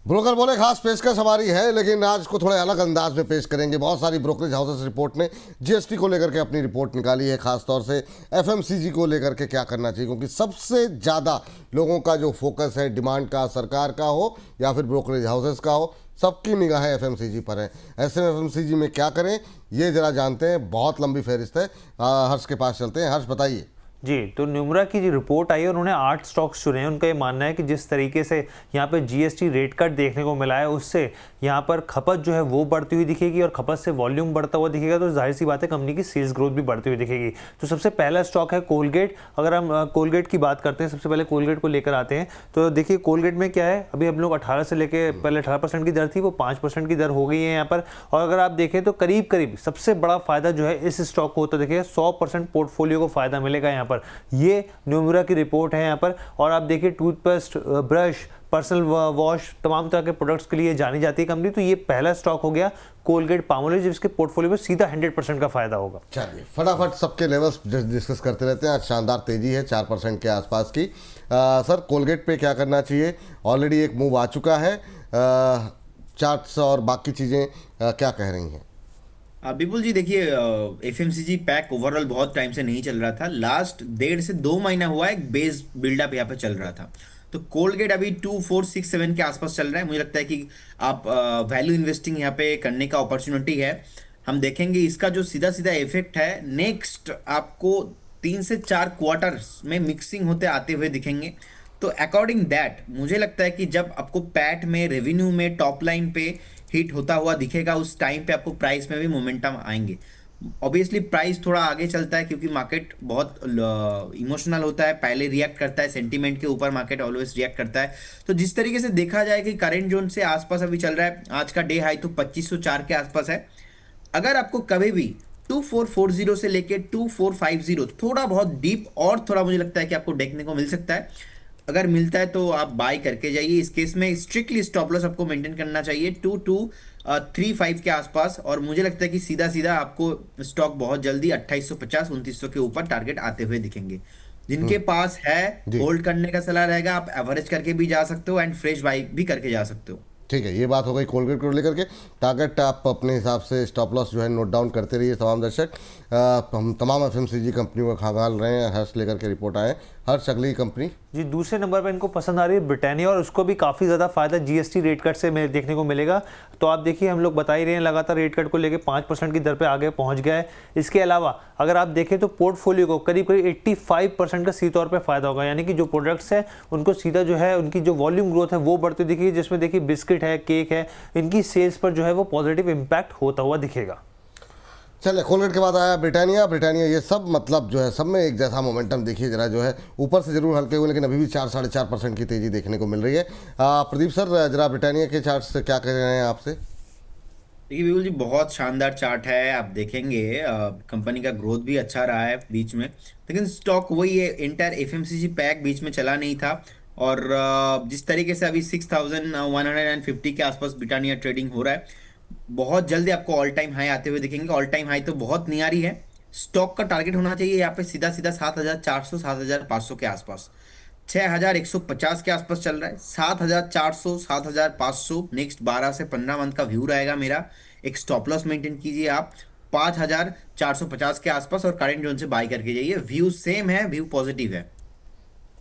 Broker बोले खास पेशकश हमारी है, लेकिन आज को थोड़े अलग अंदाज में पेश करेंगे। बहुत सारी ब्रोकरेज हाउसेस रिपोर्ट ने जीएसटी को लेकर के अपनी रिपोर्ट निकाली है, खास तौर से एफएमसीजी को लेकर के क्या करना चाहिए, क्योंकि सबसे ज़्यादा लोगों का जो फोकस है डिमांड का, सरकार का हो या फिर ब्रोकरेज हाउसेस का हो, सबकी निगाहें एफएमसीजी पर है। ऐसे में एफएमसीजी में क्या करें ये जरा जानते हैं। बहुत लंबी फहरिस्त है। हर्ष के पास चलते हैं। हर्ष बताइए। जी, तो न्यूमरा की जो रिपोर्ट आई है उन्होंने 8 स्टॉक्स चुने हैं। उनका ये मानना है कि जिस तरीके से यहाँ पे जीएसटी रेट कट देखने को मिला है, उससे यहाँ पर खपत जो है वो बढ़ती हुई दिखेगी और खपत से वॉल्यूम बढ़ता हुआ दिखेगा, तो जाहिर सी बात है कंपनी की सेल्स ग्रोथ भी बढ़ती हुई दिखेगी। तो सबसे पहला स्टॉक है कोलगेट। अगर हम कोलगेट की बात करते हैं, सबसे पहले कोलगेट को लेकर आते हैं, तो देखिए कोलगेट में क्या है, अभी हम लोग 18 से लेके पहले 18% की दर थी, वो 5% की दर हो गई है यहाँ पर। और अगर आप देखें तो करीब करीब सबसे बड़ा फायदा जो है इस स्टॉक को होता है, देखिए 100% पोर्टफोलियो को फायदा मिलेगा यहाँ पर। ये न्यूमरा की रिपोर्ट है यहाँ पर। और आप देखिए टूथपेस्ट, ब्रश, पर्सनल वॉश, तमाम तरह के प्रोडक्ट्स के लिए जानी जाती है कंपनी। तो ये पहला स्टॉक हो गया कोलगेट पामोलिव, जिसके पोर्टफोलियो में सीधा 100% का फायदा होगा। चलिए फटाफट सबके लेवल्स डिस्कस करते रहते हैं। आज शानदार तेजी है 4% के आसपास की। सर कोलगेट पे क्या करना चाहिए? ऑलरेडी एक मूव आ चुका है। चार्ट्स और बाकी चीज़ें क्या कह रही हैं? विपुल जी देखिए, एफएमसीजी पैक ओवरऑल बहुत टाइम से नहीं चल रहा था। लास्ट 1.5 से 2 महीना हुआ एक बेस बिल्डअप यहाँ पे चल रहा था। तो कोलगेट अभी 2467 के आसपास चल रहा है। मुझे लगता है कि आप वैल्यू इन्वेस्टिंग यहाँ पे करने का अपॉर्चुनिटी है। हम देखेंगे इसका जो सीधा सीधा इफेक्ट है नेक्स्ट आपको 3 से 4 क्वार्टर्स में मिक्सिंग होते आते हुए दिखेंगे। तो अकॉर्डिंग दैट मुझे लगता है कि जब आपको पैट में, रेवेन्यू में, टॉप लाइन पे हिट होता हुआ दिखेगा, उस टाइम पे आपको प्राइस में भी मोमेंटम आएंगे। ऑब्वियसली प्राइस थोड़ा आगे चलता है क्योंकि मार्केट बहुत इमोशनल होता है, पहले रिएक्ट करता है, सेंटीमेंट के ऊपर मार्केट ऑलवेज रिएक्ट करता है। तो जिस तरीके से देखा जाए कि करेंट जोन से आसपास अभी चल रहा है, आज का डे हाई तो 2504 के आसपास है। अगर आपको कभी भी 2440 से लेके 2450 थोड़ा बहुत डीप और थोड़ा मुझे लगता है कि आपको देखने को मिल सकता है। अगर मिलता है तो आप बाय करके जाइए। इस केस में स्ट्रिक्टली स्टॉप लॉस आपको मेंटेन करना चाहिए 2235 के आसपास। और मुझे लगता है कि सीधा सीधा आपको स्टॉक बहुत जल्दी 2850 2900 के ऊपर टारगेट आते हुए दिखेंगे। जिनके पास है होल्ड करने का सलाह रहेगा। आप एवरेज करके भी जा सकते हो एंड फ्रेश बाय भी करके जा सकते हो। ठीक है, ये बात हो गई कोलगेट को लेकर के। टारगेट आप अपने हिसाब से स्टॉप लॉस जो है नोट डाउन करते रहिए। तमाम दर्शक, हम तमाम एफएमसीजी कंपनियों का खंगाल रहे हैं। हर्ष लेकर के रिपोर्ट आए। हर्ष अगली कंपनी जी, दूसरे नंबर पर इनको पसंद आ रही है ब्रिटानिया, और उसको भी काफ़ी ज़्यादा फायदा जीएसटी रेट कट से देखने को मिलेगा। तो आप देखिए हम लोग बता ही रहे हैं लगातार रेट कट को लेके 5% की दर पे आगे पहुंच गया है। इसके अलावा अगर आप देखें तो पोर्टफोलियो को करीब करीब 85% का सीधे तौर पे फायदा होगा, यानी कि जो प्रोडक्ट्स हैं उनको सीधा जो है उनकी जो वॉल्यूम ग्रोथ है वो बढ़ती दिखेगी, जिसमें देखिए बिस्किट है, केक है, इनकी सेल्स पर जो है वो पॉजिटिव इम्पैक्ट होता हुआ दिखेगा। चलिए कोलगेट के बाद आया ब्रिटानिया। ब्रिटानिया ये सब मतलब जो है सब में एक जैसा मोमेंटम देखिए जरा, जो है ऊपर से जरूर हल्के हुए लेकिन अभी भी 4-4.5% की तेजी देखने को मिल रही है। प्रदीप सर जरा ब्रिटानिया के चार्ट से क्या कह रहे हैं आपसे? देखिए बिल्कुल जी, बहुत शानदार चार्ट है। आप देखेंगे कंपनी का ग्रोथ भी अच्छा रहा है बीच में, लेकिन स्टॉक वही है, इंटर एफएमसीजी पैक बीच में चला नहीं था। और जिस तरीके से अभी 6150 के आसपास ब्रिटानिया ट्रेडिंग हो रहा है, बहुत जल्दी आपको ऑल टाइम हाई आते हुए दिखेंगे। ऑल टाइम हाई तो बहुत नियारी है। स्टॉक का टारगेट होना चाहिए यहाँ पे सीधा सीधा 7400 7500 के आसपास। 6150 के आसपास चल रहा है। 7400 7500 नेक्स्ट 12 से 15 मंथ का व्यू रहेगा मेरा। एक स्टॉप लॉस मेंटेन कीजिए आप 5450 के आसपास और करंट जोन से बाय करके जाइए। व्यू सेम है, व्यू पॉजिटिव है।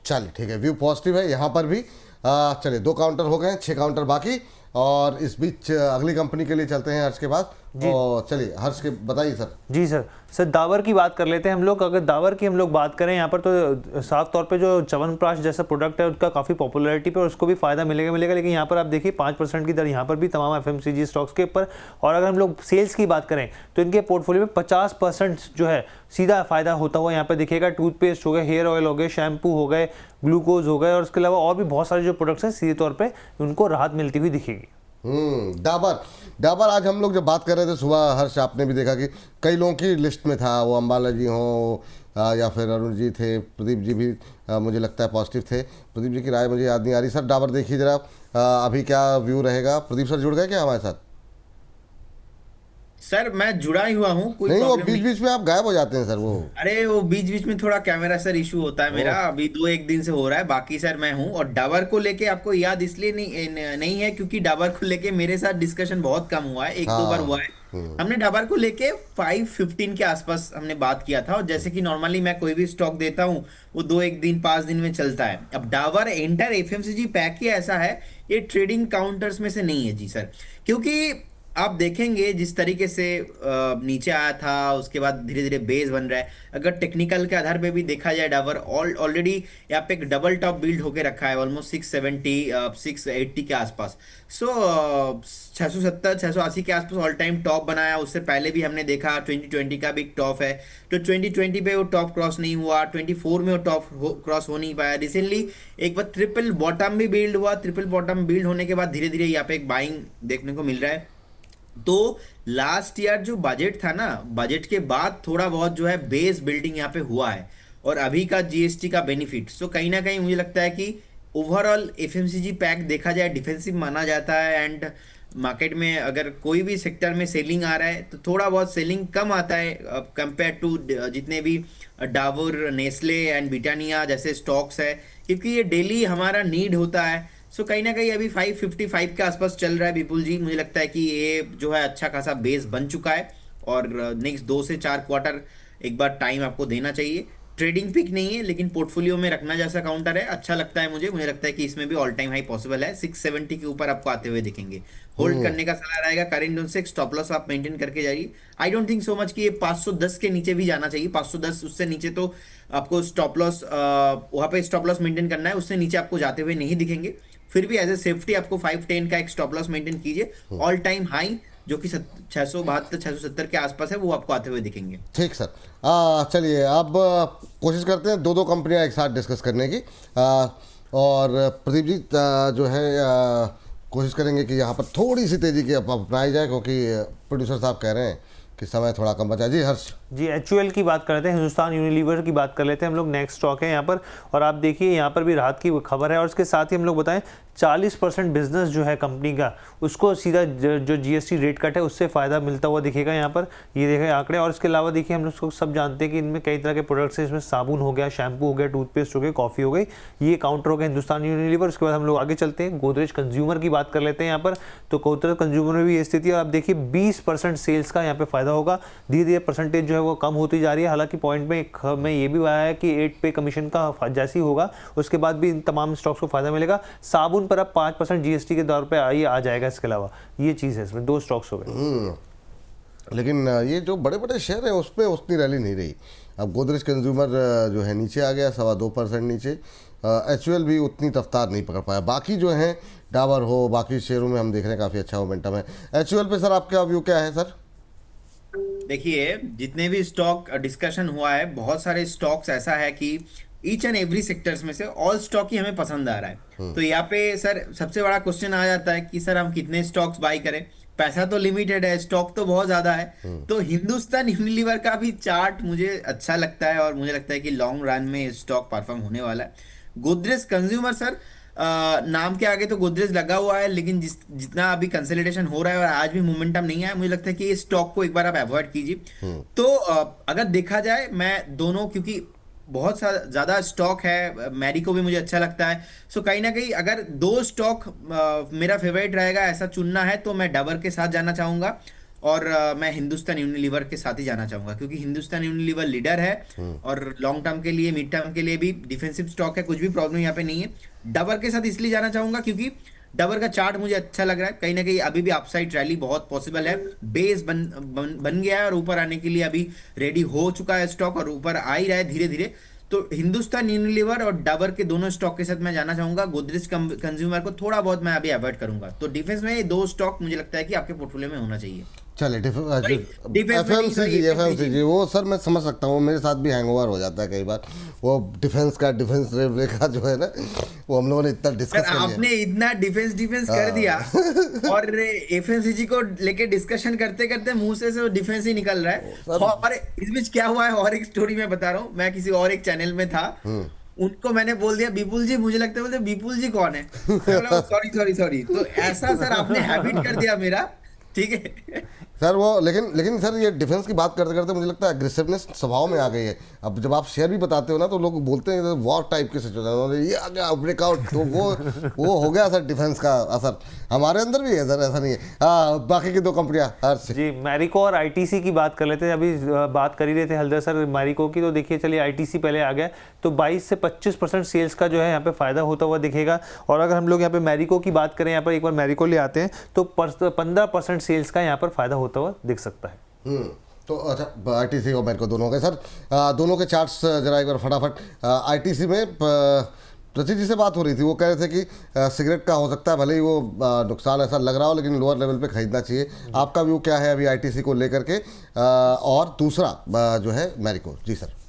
चलिए ठीक है, व्यू पॉजिटिव है यहाँ पर भी। चलिए 2 काउंटर हो गए, 6 काउंटर बाकी। और इस बीच अगली कंपनी के लिए चलते हैं हर्ष के पास। और चलिए हर्ष के बताइए सर। जी सर दावर की बात कर लेते हैं हम लोग। अगर दावर की हम लोग बात करें यहाँ पर तो साफ तौर पे जो च्यवनप्राश जैसा प्रोडक्ट है उसका काफ़ी पॉपुलैरिटी पे उसको भी फायदा मिलेगा। लेकिन यहाँ पर आप देखिए 5% की दर यहाँ पर भी तमाम एफएमसीजी स्टॉक्स के ऊपर। और अगर हम लोग सेल्स की बात करें तो इनके पोर्टफोलियो में 50% जो है सीधा फायदा होता हुआ यहाँ पर दिखेगा। टूथपेस्ट हो गए, हेयर ऑयल हो गए, शैम्पू हो गए, ग्लूकोज हो गए, और उसके अलावा और भी बहुत सारे जो प्रोडक्ट्स हैं सीधे तौर पर उनको राहत मिलती हुई दिखेगी। डाबर आज हम लोग जब बात कर रहे थे सुबह, हर्ष आपने भी देखा कि कई लोगों की लिस्ट में था, वो अंबाला जी हों या फिर अरुण जी थे, प्रदीप जी भी मुझे लगता है पॉजिटिव थे। प्रदीप जी की राय मुझे याद नहीं आ रही। सर डाबर देखिए जरा अभी क्या व्यू रहेगा? प्रदीप सर जुड़ गए क्या हमारे साथ? सर मैं जुड़ा ही हुआ हूँ, कोई नहीं, वो प्रॉब्लम बीच नहीं। बीच में आप गायब हो जाते हैं सर वो। अरे वो बीच बीच में थोड़ा कैमरा सर इशू होता है मेरा, ओह। अभी 2 एक दिन से हो रहा है, बाकी सर मैं हूँ। और डाबर को लेके आपको याद इसलिए नहीं है क्योंकि डाबर को लेके मेरे साथ डिस्कशन बहुत कम हुआ है, 1 2 बार हुआ हाँ। है। हमने डाबर को लेके 5:15 के आसपास हमने बात किया था, और जैसे कि नॉर्मली मैं कोई भी स्टॉक देता हूँ वो 2 एक दिन 5 दिन में चलता है। अब डाबर एंटर एफएमसीजी पैक ही ऐसा है, ये ट्रेडिंग काउंटर्स में से नहीं है जी सर। क्योंकि आप देखेंगे जिस तरीके से नीचे आया था, उसके बाद धीरे धीरे बेस बन रहा है। अगर टेक्निकल के आधार पे भी देखा जाए, डाबर ऑलरेडी यहाँ पे एक डबल टॉप बिल्ड होके रखा है, ऑलमोस्ट 670 680 के आसपास। सो 670 680 के आसपास ऑल टाइम टॉप बनाया। उससे पहले भी हमने देखा 2020 का भी एक टॉप है, तो 2020 पे वो टॉप क्रॉस नहीं हुआ, 24 में वो टॉप क्रॉस हो नहीं पाया। रिसेंटली एक बार ट्रिपल बॉटम भी बिल्ड हुआ, ट्रिपल बॉटम बिल्ड होने के बाद धीरे धीरे यहाँ पे एक बाइंग देखने को मिल रहा है। तो लास्ट ईयर जो बजट था ना, बजट के बाद थोड़ा बहुत जो है बेस बिल्डिंग यहाँ पे हुआ है, और अभी का जीएसटी का बेनिफिट, सो कहीं ना कहीं मुझे लगता है कि ओवरऑल एफएमसीजी पैक देखा जाए डिफेंसिव माना जाता है। एंड मार्केट में अगर कोई भी सेक्टर में सेलिंग आ रहा है तो थोड़ा बहुत सेलिंग कम आता है कंपेयर टू जितने भी डाबर, नेस्ले एंड ब्रिटानिया जैसे स्टॉक्स है, क्योंकि ये डेली हमारा नीड होता है। सो कहीं ना कहीं अभी 555 के आसपास चल रहा है विपुल जी। मुझे लगता है कि ये जो है अच्छा खासा बेस बन चुका है, और नेक्स्ट 2 से 4 क्वार्टर एक बार टाइम आपको देना चाहिए। ट्रेडिंग पिक नहीं है, लेकिन पोर्टफोलियो में रखना जैसा काउंटर है, अच्छा लगता है मुझे। मुझे लगता है कि इसमें भी ऑल टाइम हाई पॉसिबल है, 670 के ऊपर आपको आते हुए दिखेंगे। होल्ड करने का सलाह रहेगा, करेंट जोन से एक स्टॉप लॉस आप मेंटेन करके जाइए। I don't think so much कि ये 510 के नीचे भी जाना चाहिए। 510 उससे नीचे तो आपको स्टॉप लॉस वहां पे स्टॉप लॉस मेंटेन करना है, उससे नीचे आपको जाते हुए नहीं दिखेंगे। फिर भी एज ए सेफ्टी आपको 510 का एक स्टॉप लॉस मेंटेन कीजिए। ऑल टाइम हाई जो कि 672 670 के आसपास है, वो आपको आते हुए दिखेंगे। ठीक सर। चलिए अब कोशिश करते हैं दो दो कंपनियां एक साथ डिस्कस करने की। और प्रदीप जी जो है कोशिश करेंगे कि यहाँ पर थोड़ी सी तेज़ी की अपनाई जाए, क्योंकि प्रोड्यूसर साहब कह रहे हैं कि समय थोड़ा कम बचा। जी हर्ष जी, एचयूएल की बात कर लेते हैं, हिंदुस्तान यूनिलीवर की बात कर लेते हैं हम लोग। नेक्स्ट स्टॉक है यहाँ पर, और आप देखिए यहाँ पर भी राहत की खबर है। और इसके साथ ही हम लोग बताएं 40% बिजनेस जो है कंपनी का, उसको सीधा जो जीएसटी रेट कट है उससे फ़ायदा मिलता हुआ दिखेगा यहाँ पर, ये देखें आंकड़े। और इसके अलावा देखिए हम लोग सब जानते हैं कि इनमें कई तरह के प्रोडक्ट्स हैं, इसमें साबुन हो गया, शैम्पू हो गया, टूथपेस्ट हो गई, कॉफ़ी हो गई, ये काउंटर हो गया हिंदुस्तान यूनिलीवर। उसके बाद हम लोग आगे चलते हैं, गोदरेज कंज्यूमर की बात कर लेते हैं यहाँ पर। तो गोदरेज कंज्यूमर में भी ये स्थिति है, और आप देखिए 20% सेल्स का यहाँ पे फ़ायदा होगा। धीरे धीरे परसेंटेज जो है वो कम होती जा रही है। हालांकि पॉइंट में ये भी आया है कि 8 पे कमीशन का जैसी होगा, उसके बाद भी इन तमाम स्टॉक्स को फायदा मिलेगा। साबुन पर अब 5% जीएसटी के दौर पे आ जाएगा। इसके अलावा ये चीज़ है, इसमें 2 स्टॉक्स हो गए। लेकिन ये जो बड़े बड़े शेयर हैं उस पर उतनी रैली नहीं रही। अब गोदरेज कंज्यूमर जो है नीचे आ गया 2.25% नीचे। एचयूएल भी उतनी रफ्तार नहीं पकड़ पाया। बाकी जो हैं डाबर हो, बाकी शेयरों में हम देख रहे हैं काफ़ी अच्छा मोमेंटम है। एचयूएल पे सर आपका व्यू क्या है सर? देखिए जितने भी स्टॉक डिस्कशन हुआ है, बहुत सारे स्टॉक्स ऐसा है कि ईच एंड एवरी सेक्टर्स में से ऑल स्टॉक ही हमें पसंद आ रहा है। तो यहाँ पे सर सबसे बड़ा क्वेश्चन आ जाता है कि सर हम कितने स्टॉक्स बाई करें। पैसा तो लिमिटेड है, स्टॉक तो बहुत ज्यादा है। तो हिंदुस्तान यूनिलीवर का भी चार्ट मुझे अच्छा लगता है, और मुझे लगता है कि लॉन्ग रन में स्टॉक परफॉर्म होने वाला है। गोदरेज कंज्यूमर सर नाम के आगे तो गोदरेज लगा हुआ है, लेकिन जितना अभी कंसोलिडेशन हो रहा है और आज भी मोमेंटम नहीं है, मुझे लगता है कि ये स्टॉक को एक बार आप अवॉइड कीजिए। तो अगर देखा जाए, मैं दोनों, क्योंकि बहुत ज्यादा स्टॉक है, मैरिको भी मुझे अच्छा लगता है। सो कहीं ना कहीं अगर 2 स्टॉक मेरा फेवरेट रहेगा ऐसा चुनना है, तो मैं डाबर के साथ जाना चाहूंगा, और मैं हिंदुस्तान यूनिलीवर के साथ ही जाना चाहूंगा, क्योंकि हिंदुस्तान यूनिलीवर लीडर है, और लॉन्ग टर्म के लिए, मिड टर्म के लिए भी डिफेंसिव स्टॉक है, कुछ भी प्रॉब्लम यहाँ पे नहीं है। डाबर के साथ इसलिए जाना चाहूंगा क्योंकि डाबर का चार्ट मुझे अच्छा लग रहा है। कहीं ना कहीं अभी भी अपसाइड रैली बहुत पॉसिबल है। बेस बन गया है, और ऊपर आने के लिए अभी रेडी हो चुका है स्टॉक, और ऊपर आ ही रहा है धीरे धीरे। तो हिंदुस्तान यूनिलीवर और डाबर के दोनों स्टॉक के साथ मैं जाना चाहूंगा। गोदरेज कंज्यूमर को थोड़ा बहुत मैं अभी अवॉइड करूंगा। तो डिफेंस में ये 2 स्टॉक मुझे लगता है कि आपके पोर्टफोलियो में होना चाहिए। चलिए FMCG FMCG वो सर मैं समझ सकता हूँ, मेरे साथ भी हैंगओवर हो जाता है कई बार। वो डिफेंस रेलवे का जो है ना, वो हम लोगों ने इतना डिस्कस कर लिया। आपने इतना डिफेंस कर दिया, और एफएमसीजी को लेके डिस्कशन करते करते मुंह से वो डिफेंस ही निकल रहा है। और इस बीच क्या हुआ है, और एक स्टोरी मैं बता रहा हूँ। मैं किसी और एक चैनल में था, उनको मैंने बोल दिया विपुल जी, मुझे लगता है, बोलते विपुल जी कौन है? सॉरी। तो ऐसा सर आपने हैबिट कर दिया मेरा, ठीक है। सर वो लेकिन सर ये डिफेंस की बात करते करते मुझे लगता है एग्रेसिवनेस स्वभाव में आ गई है। अब जब आप शेयर भी बताते हो ना तो लोग बोलते हैं वॉर टाइप के सिचुएशन, ये आ गया ब्रेकआउट, तो वो हो गया सर डिफेंस का असर। हमारे अंदर भी है सर, ऐसा नहीं है। हाँ, बाकी की दो कंपनियां हर्ष जी, मैरिको और आईटीसी की बात कर लेते हैं। अभी बात कर ही रहे थे हल्दर सर मैरिको की, तो देखिए चलिए आईटीसी पहले आ गया, तो 22 से 25% सेल्स का जो है यहाँ पे फायदा होता हुआ दिखेगा। और अगर हम लोग यहाँ पे मैरिको की बात करें, यहाँ पर एक बार मैरिको ले आते हैं, तो 15% सेल्स का यहाँ पर फायदा होता हुआ दिख सकता है। तो अच्छा, आईटीसी और मेरे को दोनों के सर, दोनों के चार्ट्स जरा एक बार फटाफट। आईटीसी में रचित जी से बात हो रही थी, वो कह रहे थे कि सिगरेट का हो सकता है भले ही वो नुकसान ऐसा लग रहा हो, लेकिन लोअर लेवल पे खरीदना चाहिए। आपका व्यू क्या है अभी आईटीसी को लेकर के? और दूसरा जो है मैरिको। जी सर।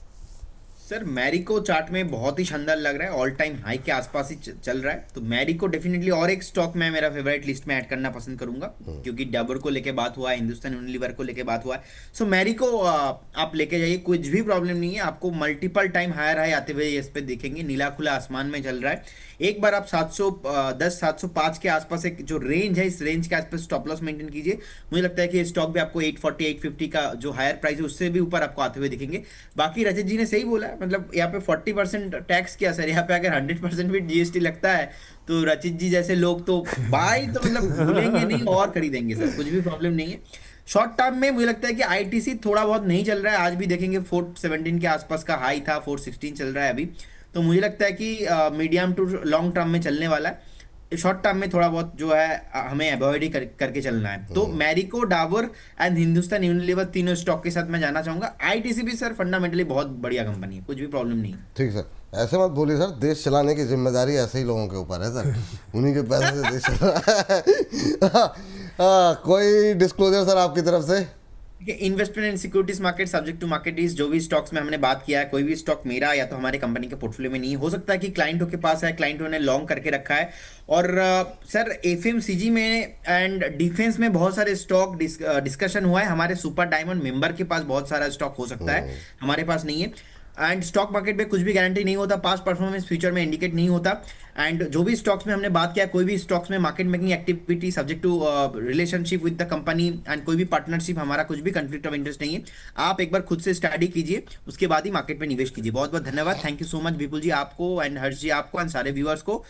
सर मैरिको चार्ट में बहुत ही शानदार लग रहा है, ऑल टाइम हाई के आसपास ही चल रहा है। तो मैरिको डेफिनेटली, और एक स्टॉक मैं मेरा फेवरेट लिस्ट में ऐड करना पसंद करूंगा, क्योंकि डाबर को लेके बात हुआ है, हिंदुस्तान यूनिलीवर को लेके बात हुआ है। सो मैरिको आप लेके जाइए, कुछ भी प्रॉब्लम नहीं है। आपको मल्टीपल टाइम हायर हाई आते हुए इस पे देखेंगे, नीला खुला आसमान में चल रहा है। एक बार आप 710 705 के आसपास एक जो रेंज है, इस रेंज के आसपास स्टॉप लॉस मेंटेन कीजिए। मुझे लगता है कि स्टॉक भी आपको 840 850 का जो हायर प्राइस है उससे भी ऊपर आपको आते हुए दिखेंगे। बाकी रजत जी ने सही बोला है, मतलब यहाँ पे 40% टैक्स किया सर, यहाँ पे अगर 100% भी जीएसटी लगता है तो रचित जी जैसे लोग तो बाय तो मतलब भूलेंगे नहीं और खरीदेंगे सर, कुछ भी प्रॉब्लम नहीं है। शॉर्ट टर्म में मुझे लगता है कि आईटीसी थोड़ा बहुत नहीं चल रहा है, आज भी देखेंगे 417 के आसपास का हाई था, 416 चल रहा है अभी। तो मुझे लगता है कि मीडियम टू लॉन्ग टर्म में चलने वाला है। शॉर्ट टर्म में थोड़ा बहुत जो है हमें अवॉइड ही करके चलना है। तो मैरिको, डाबर एंड हिंदुस्तान यूनिलीवर तीनों स्टॉक के साथ मैं जाना चाहूंगा। आईटीसी भी सर फंडामेंटली बहुत बढ़िया कंपनी है, कुछ भी प्रॉब्लम नहीं है। ठीक सर, ऐसे मत बोलिए सर, देश चलाने की जिम्मेदारी ऐसे ही लोगों के ऊपर है सर, उन्हीं के पैसे से देश चल रहा है। कोई डिस्क्लोजर सर आपकी तरफ से? Investment in securities market subject to market risk. जो भी स्टॉक्स में हमने बात किया है, कोई भी स्टॉक मेरा या तो हमारे कंपनी के पोर्टफोलियो में नहीं हो सकता है कि क्लाइंटों के पास है, क्लाइंटों ने लॉन्ग करके रखा है। और सर एफएमसीजी में एंड डिफेंस में बहुत सारे स्टॉक डिस्कशन हुआ है। हमारे सुपर डायमंड मेंबर के पास बहुत सारा स्टॉक हो सकता है, हमारे पास नहीं है। एंड स्टॉक मार्केट में कुछ भी गारंटी नहीं होता, पास्ट परफॉर्मेंस फ्यूचर में इंडिकेट नहीं होता। एंड जो भी स्टॉक्स में हमने बात किया, कोई भी स्टॉक्स में market making activity subject to relationship with the company and कोई भी पार्टनरशिप, हमारा कुछ भी कंफ्लिक्ट ऑफ इंटरेस्ट नहीं है। आप एक बार खुद से स्टडी कीजिए, उसके बाद ही मार्केट में निवेश कीजिए। बहुत बहुत धन्यवाद, थैंक यू सो मच विपुल जी आपको एंड हर्ष जी आपको एंड सारे व्यूअर्स को।